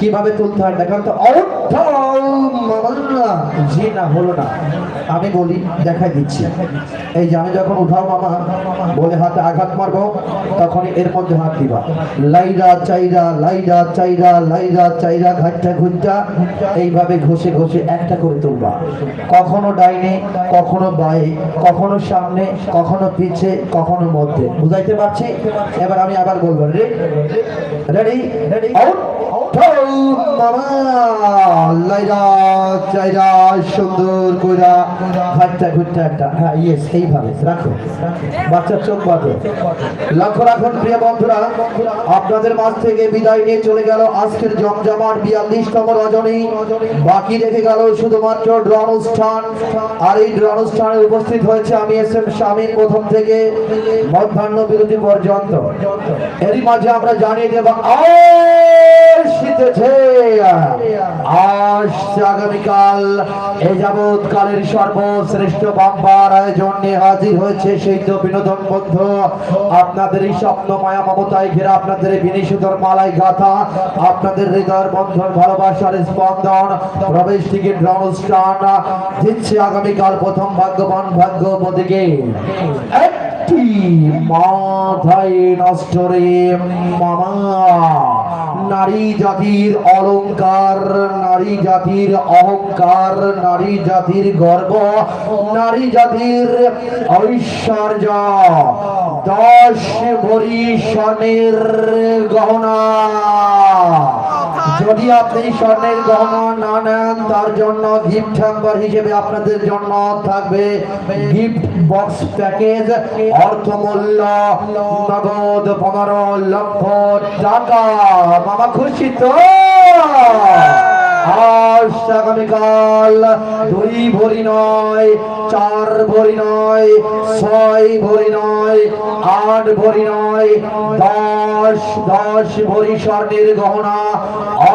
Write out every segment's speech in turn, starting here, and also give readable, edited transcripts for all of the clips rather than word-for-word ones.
কিভাবে তুলতে হয় দেখান তো। জি না, হলো না। আমি বলি, দেখাই দিচ্ছি। এই যে আমি যখন উঠাও মামা বলে হাতে আঘাত মারবো, তখনই এর মধ্যে হাত দিবা। লাইরা চাইরা লাইরা চাইরা লাইরা চাইরা ঘাটটা ঘুরটা এইভাবে ঘষে ঘষে একটা করে তুলবা। কখনো ডাইনে, কখনো বায়ে, কখনো সামনে, কখনো পিছে, কখনো মধ্যে। বুঝাইতে পারছি? এবার আমি আবার বলবো, রেডি রেডি আউট। সুন্দর কইরা ঘাটটা ঘুরটা একটা। হ্যাঁ, ইয়েস, এইভাবে রাখো। বাচ্চার চোখ বাঁধো। লক্ষ্য রাখুন প্রিয় বন্ধুরা, আপনাদের মাঝ থেকে বিদায় নিয়ে চলে গেল আজকের জমজমাট 42তম রজনী। বাকি রেখে গেল শুধুমাত্র ড্র অনুষ্ঠান। আর এই ড্র অনুষ্ঠানে উপস্থিত হয়েছে আমি এস.এম. শামীম প্রথম থেকে মধ্যাহ্ন বিরতি পর্যন্ত। এরই মাঝে আমরা জানিয়ে দেব আসছে আগামীকাল এ যাবৎ কালের সর্বশ্রেষ্ঠ বাম্পার আয়োজন নিয়ে হাজির হয়েছে সেই তো বিনোদন বন্ধু। আপনাদের এই স্বপ্ন মায়া মমতায় ঘেরা, আপনাদের এই বিনিশুদ্ধর মালায় গাথা, আপনাদের হৃদয়ের বন্ধন ভালোবাসার স্পন্দন প্রবেশ টিকিট অনুষ্ঠান দিচ্ছে আগামীকাল প্রথম ভাগ্যবান ভাগ্যবতীকে একটি মাথায় নষ্ট রে মামা। নারী জাতির অলংকার, নারী জাতির অহংকার, নারী জাতির গর্ব, নারী জাতির ঐশ্বর্য। 10 ভরি স্বর্ণের গহনা। যদি আপনি স্বর্ণের গহনা না নেন, তার জন্য গিফট হ্যাম্পার হিসেবে আপনাদের জন্য থাকবে গিফট বক্স প্যাকেজ। অর্থমূল্য নগদ 15 লক্ষ টাকা। মামা খুশি তো? আজ আগামীকাল 2 ভরি নয়, 4 ভরি নয়, 6 ভরি নয়, 8 ভরি নয়, 10 ভরি স্বর্ণের গহনা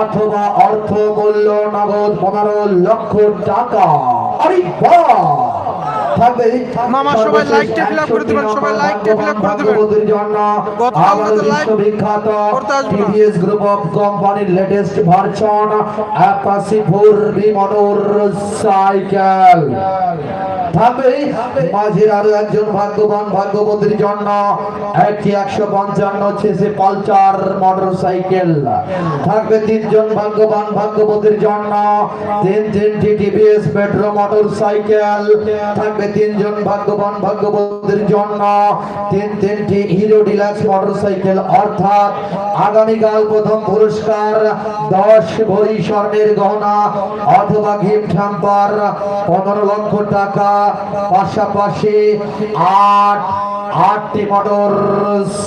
অথবা অর্থ মূল্য নগদ 15 লক্ষ টাকা। আরে বাহ! থাকবে মামা সবাই লাইক টেপ আপ করে দিবেন, সবাই লাইক টেপ আপ করে দিবেন। আমাদের বিশ্ববিখ্যাত টিভিএস গ্রুপ অফ কোম্পানির latest version Apache 4B motorcycle থাকবে। মাঝের আরো একজন ভাগ্যবান ভাগ্যবতীর জন্য একটি 155 সিসি পালসার মোটরসাইকেল থাকবে। 3 জন ভাগ্যবান ভাগ্যবতীর জন্য 3টি টিভিএস মেট্রো মোটরসাইকেল থাকবে। 3 জন ভাগ্যবান ভাগ্যবতীর জন্য 3টি হিরো ডিলাক্স মোটরসাইকেল। অর্থাৎ আগামীকাল প্রথম পুরস্কার 10 ভরি স্বর্ণের গহনা অথবা গিফট হ্যাম্পার 15 লক্ষ টাকা। পাশাপাশি 8টি মোটর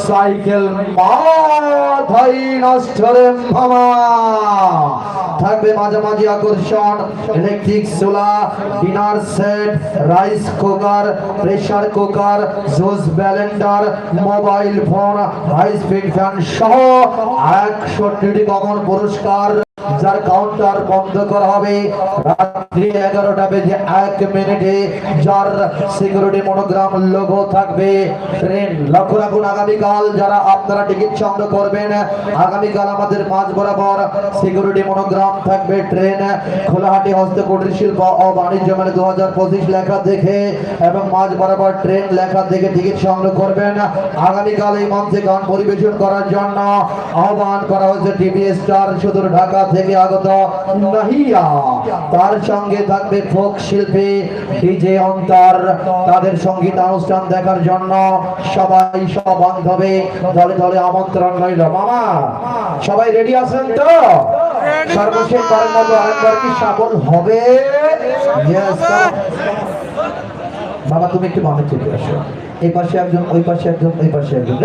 সাইকেল মাথায় নষ্ট রে মামা থাকবে। মাঝামাঝি আকর্ষণ ইলেকট্রিক চুলা, dinner set, rice cooker, pressure cooker, juice blender, mobile phone, high speed fan সহ 61টি কমন পুরস্কার, যার কাউন্টার বন্ধ করা হবে রাত্রি 11টা বেজে 1 মিনিটে। যার সিকিউরিটি মনোগ্রাম লোগো থাকবে ট্রেন। লক্ষ্য রাখুন আগামীকাল যারা আপনারা টিকিট সংগ্রহ করবেন, আগামীকাল আমাদের মাঝ বরাবর সিকিউরিটি মনোগ্রাম থাকবে ট্রেন। খোলাহাটি হস্তকুটির শিল্প ও বাণিজ্য মেলা 2025 লেখা দেখে এবং মাঝ বরাবর ট্রেন লেখা দেখে টিকিট সংগ্রহ করবেন। আগামীকাল এই মঞ্চে গান পরিবেশন করার জন্য আহ্বান করা হয়েছে টিভি স্টার সুদূর ঢাকা থেকে আগত নাহিয়া। তার সঙ্গে থাকবে ফোক শিল্পী ডিজে অন্তর। তাদের সঙ্গীত অনুষ্ঠান দেখার জন্য সবাই সব বান্ধবে দলে দলে আমন্ত্রণ রইল। মামা সবাই রেডি আছেন তো? সর্বশেষ বারের মতো আরেকবার কি সাবল হবে? বাবা তুমি একটু বামে চেপে আসো। এই পাশে একজন, ওই পাশে একজন, ওই পাশে একজন।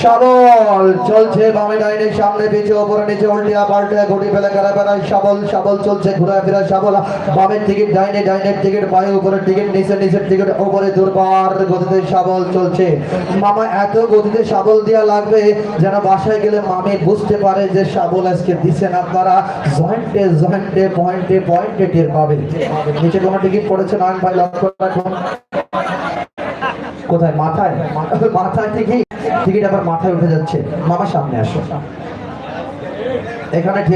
শাবল চলছে বামে ডাইনে সামনে পিছে ওপরে নিচে উল্টিয়া পাল্টিয়া ঘুরি ফেলে গেলা বেড়ায়। শাবল শাবল চলছে ঘুরা ফেরা শাবল। বামের টিকিট ডাইনে, ডাইনের টিকিট বামে, উপরে টিকিট নিচে, নিচের টিকিট ওপরে। দুর্বার গতিতে শাবল চলছে। মামা এত গতিতে শাবল দেওয়া লাগবে যেন বাসায় গেলে মামি বুঝতে পারে যে শাবল আজকে দিচ্ছেন। আপনারা জয়েন্টে জয়েন্টে পয়েন্টে পয়েন্টে টের পাবেন। নিচে কোনো টিকিট পড়েছে নয়ন ভাই, লক্ষ্য রাখুন। কোথায়? মাথায়? মাথায় টিকিট আবার মাথায় উঠে যাচ্ছে। মামা সামনে আসো। এখানে